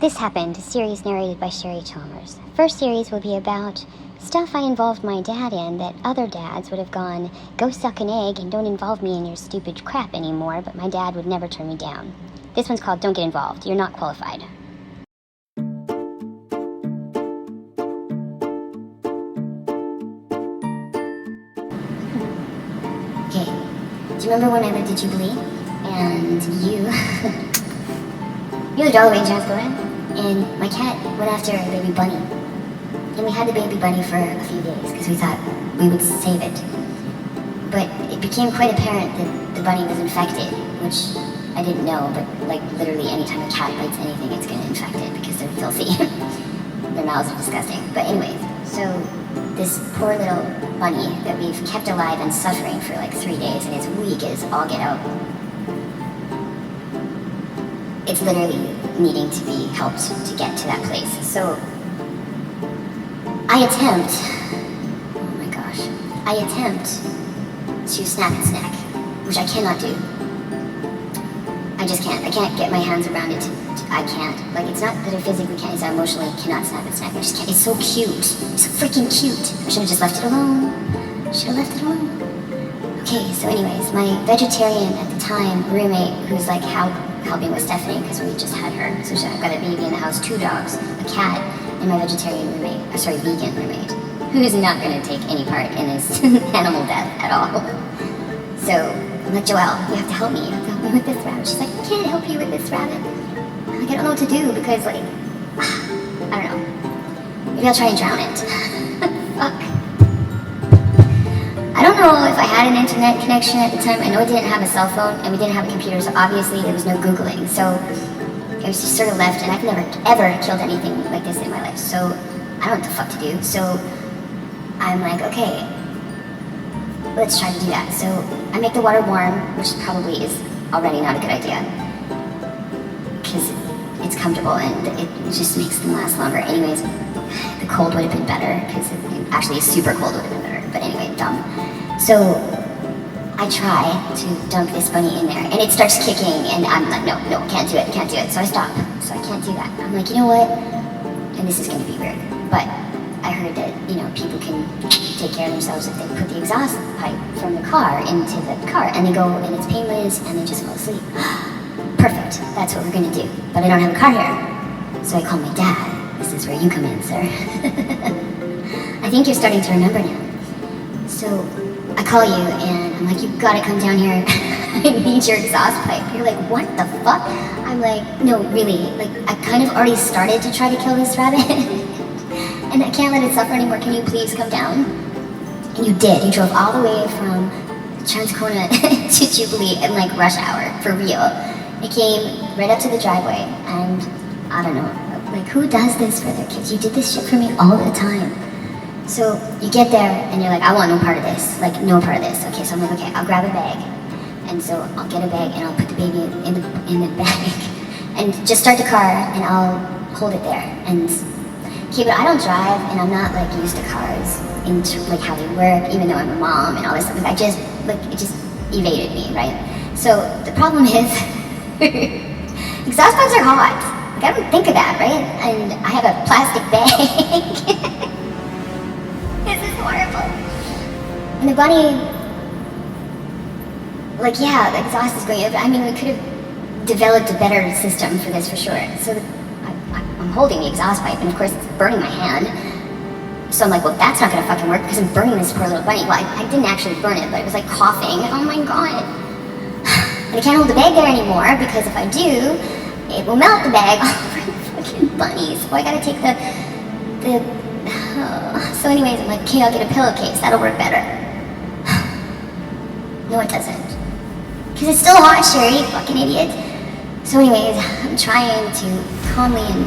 This Happened, a series narrated by Sherry Chalmers. First series will be about stuff I involved my dad in that other dads would have gone, go suck an egg and don't involve me in your stupid crap anymore, but my dad would never turn me down. This one's called Don't Get Involved. You're not qualified. Okay, do you remember when I lived at Jubilee? And you the Dollar Range I was going? And my cat went after a baby bunny. And we had the baby bunny for a few days because we thought we would save it. But it became quite apparent that the bunny was infected, which I didn't know, but like literally anytime a cat bites anything, it's gonna infect it because they're filthy. Their mouths are disgusting. But anyways, so this poor little bunny that we've kept alive and suffering for like 3 days, and it's weak as all get out. It's literally needing to be helped to get to that place. So I attempt to snap its neck, which I cannot do. I just can't. I can't get my hands around it. I can't. Like, it's not that I physically can't, it's that I emotionally cannot snap its neck. I just can't. It's so cute. It's so freaking cute. I should have just left it alone. Okay, so anyways, my vegetarian at the time roommate, who's like helping with Stephanie, because we just had her. So I've got a baby in the house, 2 dogs, a cat, and my vegetarian roommate, vegan roommate, who's not going to take any part in this animal death at all. So I'm like, Joelle, you have to help me. You have to help me with this rabbit. She's like, I can't help you with this rabbit. I'm like, I don't know what to do because, like, I don't know. Maybe I'll try and drown it. Fuck. I don't know if I had an internet connection at the time. I know I didn't have a cell phone and we didn't have a computer, so obviously there was no Googling. So it was just sort of left, and I've never ever killed anything like this in my life. So I don't know what the fuck to do. So I'm like, okay, let's try to do that. So I make the water warm, which probably is already not a good idea because it's comfortable and it just makes them last longer. Anyways, the cold would have been better because actually super cold would have been better. But anyway, dumb. So I try to dunk this bunny in there and it starts kicking and I'm like, no, can't do it. So I stop. So I can't do that. I'm like, you know what? And this is going to be weird, but I heard that, people can take care of themselves if they put the exhaust pipe from the car into the car and they go and it's painless and they just fall asleep. Perfect. That's what we're going to do. But I don't have a car here. So I call my dad. This is where you come in, sir. I think you're starting to remember now. So I call you and I'm like, you gotta come down here. I need your exhaust pipe. You're like, what the fuck? I'm like, no, really. Like, I kind of already started to try to kill this rabbit. And I can't let it suffer anymore. Can you please come down? And you did. You drove all the way from Transcona to Jubilee in like rush hour, for real. It came right up to the driveway and I don't know, like who does this for their kids? You did this shit for me all the time. So you get there and you're like, I want no part of this. Like, no part of this. Okay, so I'm like, okay, I'll grab a bag. And so I'll get a bag and I'll put the baby in the bag and just start the car and I'll hold it there. And okay, but I don't drive and I'm not like used to cars into like how they work, even though I'm a mom and all this stuff. Like, it just evaded me, right? So the problem is exhaust pipes are hot. Like, I don't think of that, right? And I have a plastic bag. This is horrible. And the bunny, like, yeah, the exhaust is going up. I mean, we could have developed a better system for this for sure. So I'm holding the exhaust pipe, and of course it's burning my hand. So I'm like, well, that's not gonna fucking work because I'm burning this poor little bunny. Well, I didn't actually burn it, but it was like coughing. Oh my god. And I can't hold the bag there anymore because if I do, it will melt the bag over the fucking bunny. So I gotta take so anyways, I'm like, okay, I'll get a pillowcase. That'll work better. No, it doesn't. Because it's still hot, Sherry, you fucking idiot. So anyways, I'm trying to calmly and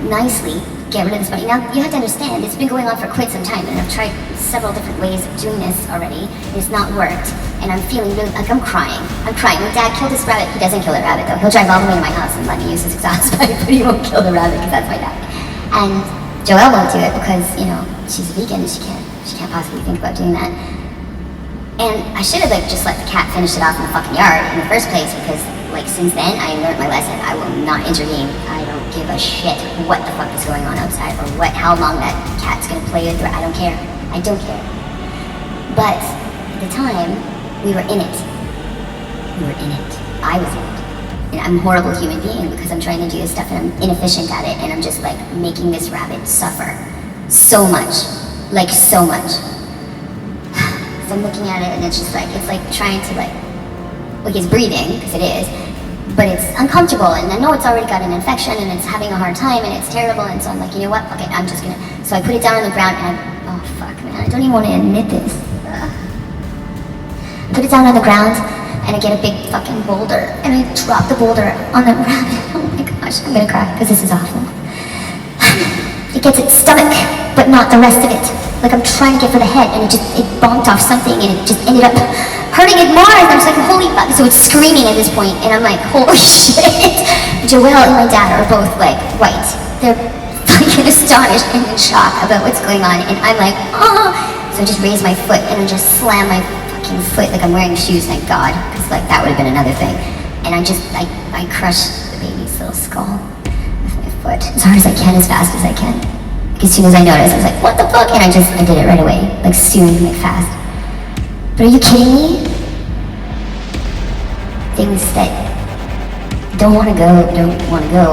nicely get rid of this bunny. Now, you have to understand, it's been going on for quite some time, and I've tried several different ways of doing this already, and it's not worked. And I'm feeling really, like I'm crying. When Dad killed this rabbit, he doesn't kill the rabbit though. He'll drive all the way to my house and let me use his exhaust pipe, but he won't kill the rabbit because that's my dad. And Joelle won't do it because, she's a vegan and she can't possibly think about doing that. And I should have just let the cat finish it off in the fucking yard in the first place because like since then, I learned my lesson. I will not intervene. I don't give a shit what the fuck is going on outside or how long that cat's gonna play with. I don't care. I don't care. But at the time, we were in it. We were in it. I was in it. And I'm a horrible human being because I'm trying to do this stuff and I'm inefficient at it, and I'm just like making this rabbit suffer so much. Like so much. So I'm looking at it and it's just like, it's like trying to like it's breathing, because it is, but it's uncomfortable, and I know it's already got an infection and it's having a hard time and it's terrible, and so I'm like, you know what, okay, I'm just gonna, so I put it down on the ground and oh fuck man, I don't even want to admit this. Put it down on the ground and I get a big fucking boulder and I drop the boulder on the rabbit. Oh my gosh, I'm gonna cry because this is awful. It gets its stomach, but not the rest of it. Like I'm trying to get for the head and it bonked off something and it just ended up hurting it more, and I'm just like, holy fuck. So it's screaming at this point and I'm like, holy shit. Joelle and my dad are both like white. They're fucking astonished and in shock about what's going on, and I'm like, oh. So I just raise my foot and I just slam my fucking foot, like I'm wearing shoes, thank God, because like that would have been another thing. And I crushed the baby's little skull with my foot as hard as I can, as fast as I can. As soon as I noticed, I was like, what the fuck? And I did it right away, like soon, like fast. But are you kidding me? Things that don't want to go,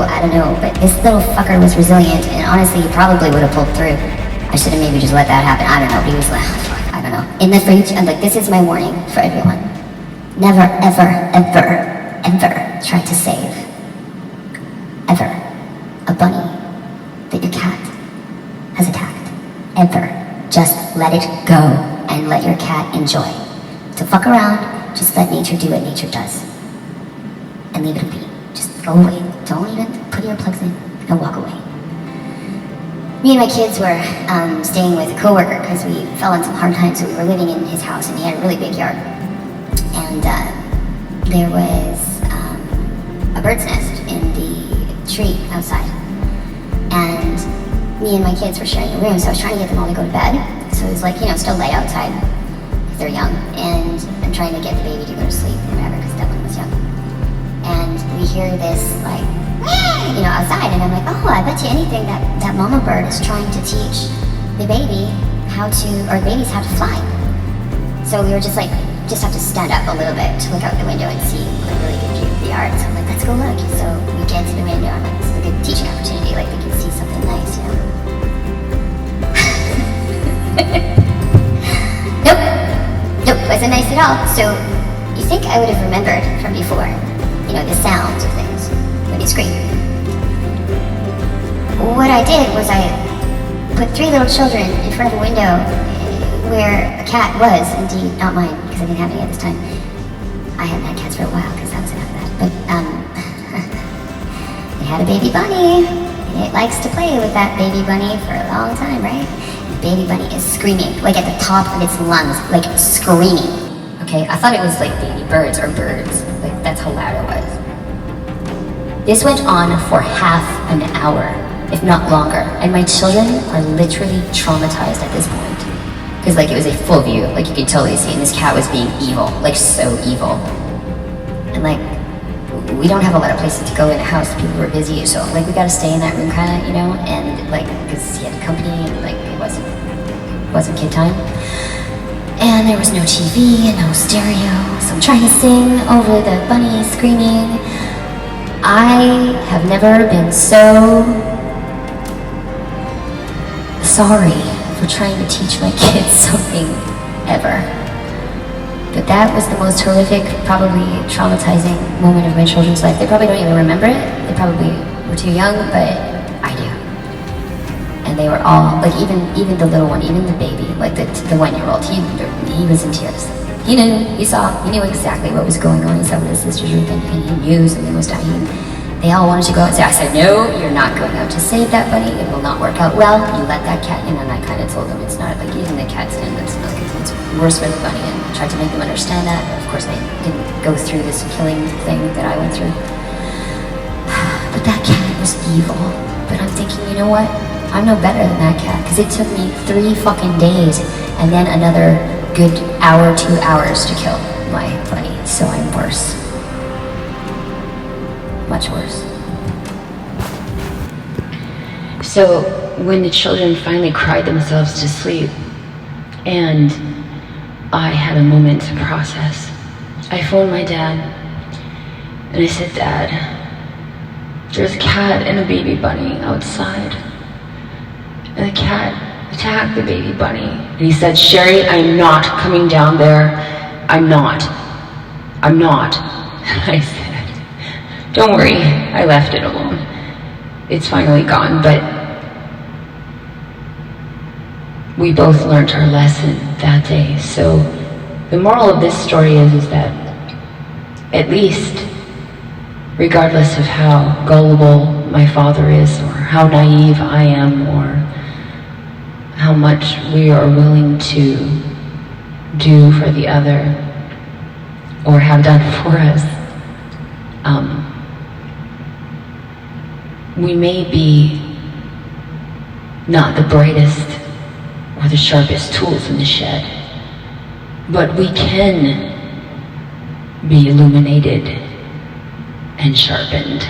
I don't know. But this little fucker was resilient, and honestly, he probably would have pulled through. I should have maybe just let that happen, I don't know. But he was like, oh, fuck, I don't know. In the fridge, I'm like, this is my warning for everyone. Never, ever, ever, ever try to save, ever, a bunny that your cat has attacked. Ever. Just let it go and let your cat enjoy. So fuck around, just let nature do what nature does. And leave it be. Just go away. Don't even put earplugs in and walk away. Me and my kids were staying with a coworker because we fell on some hard times, so we were living in his house and he had a really big yard. And there was a bird's nest in the tree outside. And me and my kids were sharing a room, so I was trying to get them all to go to bed. So it was like, still light outside, because they're young. And I'm trying to get the baby to go to sleep or whatever, because that one was young. And we hear this, like, outside, and I'm like, oh, I bet you anything that mama bird is trying to teach the baby babies how to fly. So we were just like, have to stand up a little bit to look out the window and see a really good view of the yard. So I'm like, let's go look. So we get to the window, I'm like, this is a good teaching opportunity, like we can see something nice, Nope, wasn't nice at all. So you think I would have remembered from before, the sounds of things when you scream. What I did was I put 3 little children in front of a window where a cat was, indeed not mine, because I didn't have any at this time. I hadn't had cats for a while, because that was enough of that. But it had a baby bunny, and it likes to play with that baby bunny for a long time, right? The baby bunny is screaming, like at the top of its lungs, like screaming. Okay, I thought it was like baby birds or birds. Like, that's how loud it was. This went on for half an hour, if not longer. And my children are literally traumatized at this point. Because like it was a full view, like you could totally see, and this cat was being evil, like so evil. And like, we don't have a lot of places to go in the house, people were busy, so like we gotta stay in that room kinda, and like, because he had company, and like it wasn't kid time. And there was no TV and no stereo, so I'm trying to sing over the bunny screaming. I have never been so sorry for trying to teach my kids something ever. But that was the most horrific, probably traumatizing moment of my children's life. They probably don't even remember it. They probably were too young, but I do. And they were all, like even the little one, even the baby, like the 1-year-old, he was in tears. He knew, he knew exactly what was going on. He saw what his sisters were thinking, and he knew something was dying. They all wanted to go out, so I said, no, you're not going out to save that bunny. It will not work out well. You let that cat in, and I kind of told them it's not like using the cat's in. It's worse for the bunny, and tried to make them understand that. But of course, they didn't go through this killing thing that I went through. But that cat was evil. But I'm thinking, you know what? I'm no better than that cat, because it took me 3 fucking days, and then another good hour, 2 hours to kill my bunny. So I'm worse. much worse. So when the children finally cried themselves to sleep and I had a moment to process, I phoned my dad and I said, "Dad, there's a cat and a baby bunny outside. And the cat attacked the baby bunny." And he said, "Sherry, I'm not coming down there. I'm not. I'm not." And I said, "Don't worry, I left it alone. It's finally gone." But we both learned our lesson that day. So the moral of this story is that at least, regardless of how gullible my father is, or how naive I am, or how much we are willing to do for the other, or have done for us, we may be not the brightest or the sharpest tools in the shed, but we can be illuminated and sharpened.